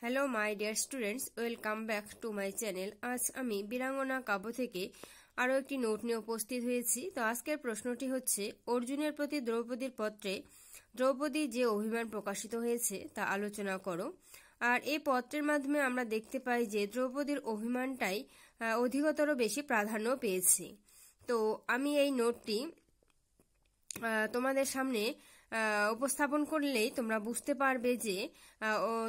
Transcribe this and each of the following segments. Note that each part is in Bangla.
Hello my dear students, welcome back to my channel. আজ আমি বীরাঙ্গনা কাব্য থেকে আরও একটি নোট নিয়ে উপস্থিত হয়েছি। তো আজকের প্রশ্নটি হচ্ছে, অর্জুনের প্রতি দ্রৌপদীর পত্রে দ্রৌপদীর যে অভিমান প্রকাশিত হয়েছে তা আলোচনা করো। আর এই পত্রের মাধ্যমে আমরা দেখতে পাই যে দ্রৌপদীর অভিমানটাই অধিকতর বেশি প্রাধান্য পেয়েছে। তো আমি এই নোটটি তোমাদের সামনে উপস্থাপন করলেই তোমরা বুঝতে পারবে যে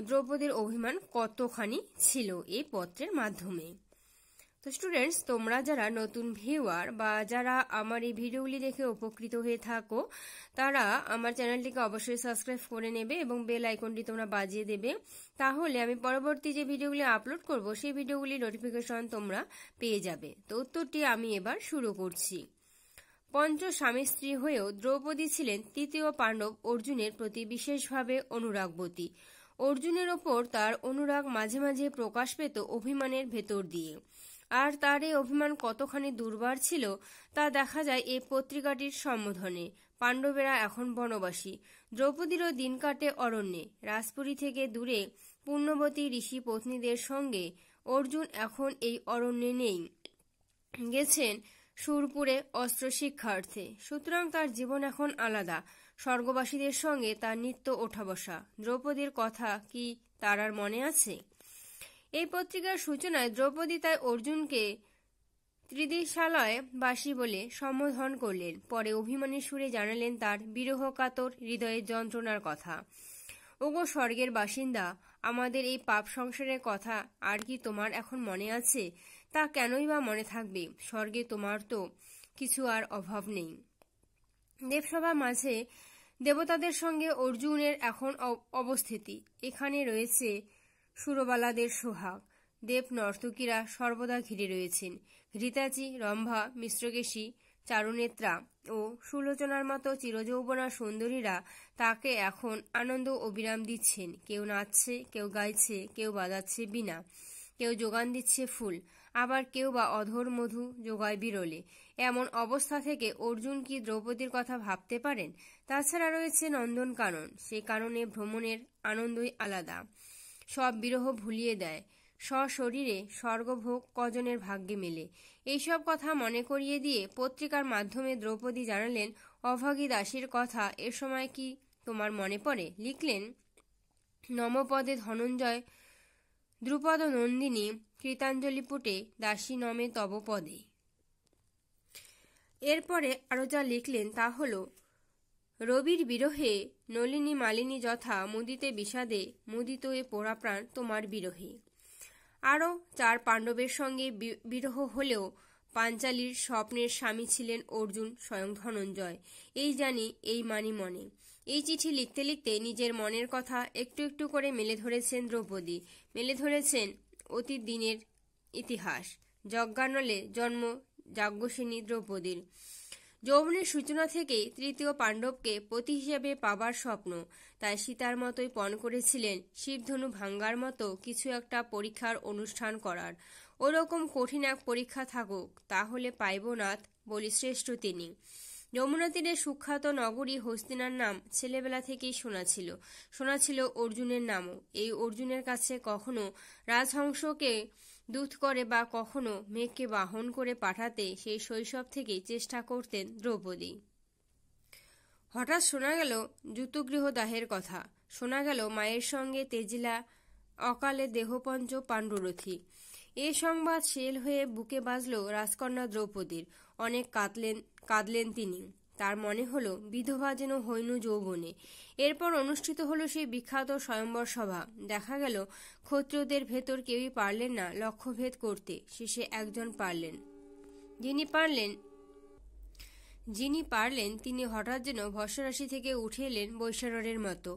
দ্রৌপদীর অভিমান কতখানি ছিল এই পত্রের মাধ্যমে। তো স্টুডেন্টস, তোমরা যারা নতুন ভিউয়ার বা যারা আমার এই ভিডিওগুলি দেখে উপকৃত হয়ে থাকো, তারা আমার চ্যানেলটিকে অবশ্যই সাবস্ক্রাইব করে নেবে এবং বেল আইকনটি তোমরা বাজিয়ে দেবে। তাহলে আমি পরবর্তী যে ভিডিওগুলি আপলোড করব সেই ভিডিওগুলির নোটিফিকেশন তোমরা পেয়ে যাবে। তো উত্তরটি আমি এবার শুরু করছি। পঞ্চ স্বামী স্ত্রী হয়েও দ্রৌপদী ছিলেন তৃতীয় পাণ্ডব অর্জুনের প্রতি বিশেষভাবে অনুরাগবতী। অর্জুনের ওপর তার অনুরাগ মাঝে মাঝে প্রকাশ পেত অভিমানের ভেতর দিয়ে। আর তার এই অভিমান কতখানি দুর্বার ছিল তা দেখা যায় এই পত্রিকাটির সম্বোধনে। পাণ্ডবেরা এখন বনবাসী, দ্রৌপদীরও দিন কাটে অরণ্যে। রাজপুরী থেকে দূরে পুণ্যবতী ঋষি পত্নীদের সঙ্গে অর্জুন এখন এই অরণ্যে নেই, গেছেন সুরপুরে অস্ত্র শিক্ষার্থে। সুতরাং তার জীবন এখন আলাদা। স্বর্গবাসীদের সঙ্গে তার নিত্য ওঠা বসা। দ্রৌপদীর কথা কি তার আর মনে আছে? এই পত্রিকার সূচনায় দ্রৌপদী তাই অর্জুনকে ত্রিদিশালয় বাসী বলে সম্বোধন করলেন। পরে অভিমানী সুরে জানালেন তার বিরহকাতর হৃদয়ের যন্ত্রণার কথা। ওগো স্বর্গের বাসিন্দা, আমাদের এই পাপ সংসারের কথা আর কি তোমার এখন মনে আছে? তা কেনই বা মনে থাকবে? স্বর্গে তোমার তো কিছু আর অভাব নেই। দেবসভা মাঝে দেবতাদের সঙ্গে অর্জুনের এখন অবস্থিতি। এখানে রয়েছে সুরবালাদের সোহাগ। দেব নর্তকীরা সর্বদা ঘিরে রয়েছেন। ঘৃতাচি, রম্ভা, মিশ্রকেশী, চারুনেত্রা ও সুলোচনার মতো চিরযৌবনা সুন্দরীরা তাকে এখন আনন্দ অবিরাম দিচ্ছেন। কেউ নাচছে, কেউ গাইছে, কেউ বাজাচ্ছে বীণা, কেউ যোগান দিচ্ছে ফুল, আবার কেউ বা অধর মধু যোগায় বিরলে। এমন অবস্থা থেকে অর্জুন কি দ্রৌপদীর কথা ভাবতে পারেন? তাছাড়া রয়েছে নন্দনকানন। সে কারণে ভ্রমণের আনন্দই আলাদা, সব বিরহ ভুলিয়ে দেয়। সশরীরে স্বর্গভোগ কজনের ভাগ্যে মেলে? এইসব কথা মনে করিয়ে দিয়ে পত্রিকার মাধ্যমে দ্রৌপদী জানালেন অভাগী দাসীর কথা। এ সময় কি তোমার মনে পড়ে? লিখলেন, নমপদে ধনঞ্জয় দ্রুপদ নন্দিনী কৃতাঞ্জলিপুটে দাসী নমে তব পদে। এরপরে আরো যা লিখলেন তা হল, রবির বিরহে নলিনী মালিনী যথা মুদিতে বিষাদে মুদিত এ পোড়া প্রাণ তোমার বিরহে। আরও 4 পাণ্ডবের সঙ্গে বিরহ হলেও পাঞ্চালীর স্বপ্নের স্বামী ছিলেন অর্জুন স্বয়ং ধনঞ্জয়। এই জানি, এই মানি মনে। এই চিঠি লিখতে লিখতে নিজের মনের কথা একটু একটু করে মেলে ধরেছেন দ্রৌপদী। মেলে ধরেছেন অতীত দিনের ইতিহাস। যজ্ঞানলে জন্ম যাজ্ঞসেনী দ্রৌপদীর। যৌবনের সূচনা থেকেই তৃতীয় পাণ্ডবকে পতি হিসেবে পাবার স্বপ্ন। তাই সীতার মতোই পণ করেছিলেন শিবধনু ভাঙ্গার মতো কিছু একটা পরীক্ষার অনুষ্ঠান করার। ওরকম কঠিন এক পরীক্ষা থাকুক, তাহলে পাইব নাথ বলি শ্রেষ্ঠ তিনি। যমুনা তীরে সুখ্যাত নগরী হস্তিনার নাম ছেলেবেলা থেকেই শোনা ছিল অর্জুনের নামও। এই অর্জুনের কাছে কখনো রাজহংসকে দূত করে বা কখনো মেঘকে বাহন করে পাঠাতে সেই শৈশব থেকেই চেষ্টা করতেন দ্রৌপদী। হঠাৎ শোনা গেল যুতগৃহদাহের কথা। শোনা গেল মায়ের সঙ্গে তেজিলা অকালে দেহপঞ্চ পাণ্ডুরথী। এ সংবাদ শেল হয়ে বুকে বাজল রাজকন্যা দ্রৌপদীর। অনেক কাঁদলেন তিনি। তার মনে হলো বিধবা যেন হৈনু যৌবনে। এরপর অনুষ্ঠিত হলো সেই বিখ্যাত স্বয়ম্বর সভা। দেখা গেল ক্ষত্রিয়দের ভেতর কেউই পারলেন না লক্ষ্যভেদ করতে। শেষে একজন পারলেন। যিনি পারলেন তিনি হঠাৎ যেন ভস্মরাশি থেকে উঠে এলেন বৈশাররের মতো।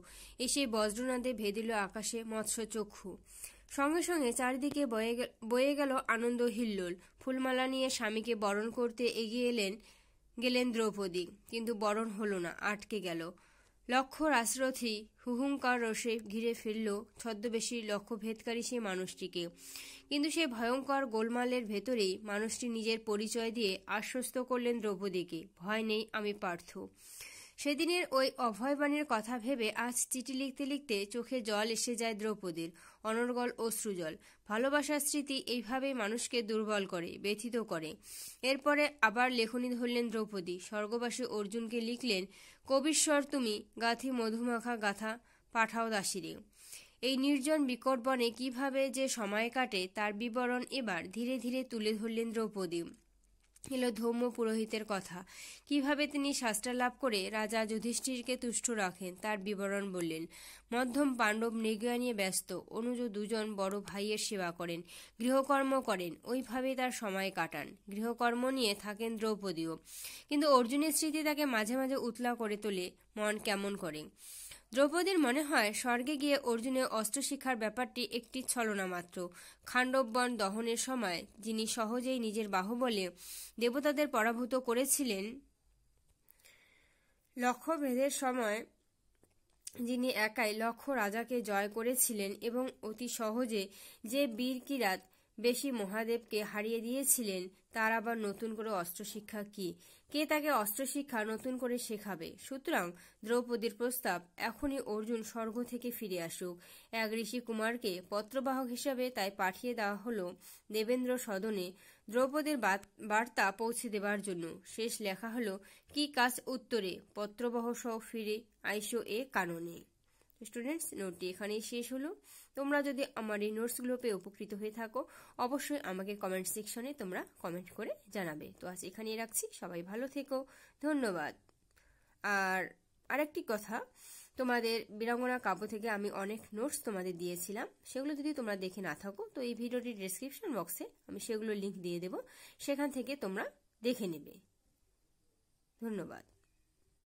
এসে বজ্রনাদে ভেদিল আকাশে মৎস্যচক্ষু। সঙ্গে সঙ্গে চারিদিকে বয়ে গেল আনন্দ হিল্লোল। ফুলমালা নিয়ে স্বামীকে বরণ করতে এগিয়ে গেলেন দ্রৌপদী। কিন্তু বরণ হল না, আটকে গেল। লক্ষ রাজরথী হুহুঙ্কার রসে ঘিরে ফেলল ছদ্মবেশী লক্ষ্যভেদকারী সেই মানুষটিকে। কিন্তু সেই ভয়ঙ্কর গোলমালের ভেতরেই মানুষটি নিজের পরিচয় দিয়ে আশ্বস্ত করলেন দ্রৌপদীকে, ভয় নেই, আমি পার্থ। সেদিনের ওই অভয়বাণীর কথা ভেবে আজ চিঠি লিখতে লিখতে চোখে জল এসে যায় দ্রৌপদীর, অনর্গল অশ্রুজল। ভালোবাসার স্মৃতি এইভাবেই মানুষকে দুর্বল করে, ব্যথিত করে। এরপরে আবার লেখনী ধরলেন দ্রৌপদী। স্বর্গবাসী অর্জুনকে লিখলেন, কবিশ্বর তুমি গাথি মধুমাখা গাথা পাঠাও দাসীরে। এই নির্জন বিকট বনে কিভাবে যে সময় কাটে তার বিবরণ এবার ধীরে ধীরে তুলে ধরলেন দ্রৌপদী। এলো ধৌম্য পুরোহিতের কথা, কিভাবে তিনি শাস্ত্র লাভ করে রাজা যুধিষ্ঠিরকে তুষ্ট রাখেন তার বিবরণ বললেন। মধ্যম পাণ্ডব মৃগয়া নিয়ে ব্যস্ত, অনুজ দুজন বড় ভাইয়ের সেবা করেন, গৃহকর্ম করেন, ওইভাবেই তার সময় কাটান। গৃহকর্ম নিয়ে থাকেন দ্রৌপদীও, কিন্তু অর্জুনের স্মৃতি তাকে মাঝে মাঝে উতলা করে তোলে, মন কেমন করে। দ্রৌপদীর মনে হয় স্বর্গে গিয়ে অর্জুনের অস্ত্র শিক্ষার ব্যাপারটি একটি ছলনা মাত্র। খাণ্ডববন দহনের সময় যিনি সহজেই নিজের বাহুবলে দেবতাদের পরাভূত করেছিলেন, লক্ষ্যভেদের সময় যিনি একাই লক্ষ রাজাকে জয় করেছিলেন এবং অতি সহজে যে বীর কিরাত বেশি মহাদেবকে হারিয়ে দিয়েছিলেন, তার আবার নতুন করে অস্ত্রশিক্ষা কি? কে তাকে অস্ত্রশিক্ষা নতুন করে শেখাবে? সুতরাং দ্রৌপদীর প্রস্তাব, এখনই অর্জুন স্বর্গ থেকে ফিরে আসুক। এক ঋষি কুমারকে পত্রবাহক হিসাবে তাই পাঠিয়ে দেওয়া হলো দেবেন্দ্র সদনে দ্রৌপদীর বার্তা পৌঁছে দেবার জন্য। শেষ লেখা হলো, কি কাজ উত্তরে পত্রবাহ সহ ফিরে আইসো এ কাননে। স্টুডেন্টস, নোটটি এখানেই শেষ হলো। তোমরা যদি আমার এই নোটসগুলো পেয়ে উপকৃত হয়ে থাকো, অবশ্যই আমাকে কমেন্ট সেকশনে তোমরা কমেন্ট করে জানাবে। তো আজ এখানেই রাখছি, সবাই ভালো থেকো, ধন্যবাদ। আর আরেকটি কথা, তোমাদের বীরাঙ্গনা কাব্য থেকে আমি অনেক নোটস তোমাদের দিয়েছিলাম, সেগুলো যদি তোমরা দেখে না থাকো তো এই ভিডিওটির ডেসক্রিপশন বক্সে আমি সেগুলো লিঙ্ক দিয়ে দেবো, সেখান থেকে তোমরা দেখে নেবে। ধন্যবাদ।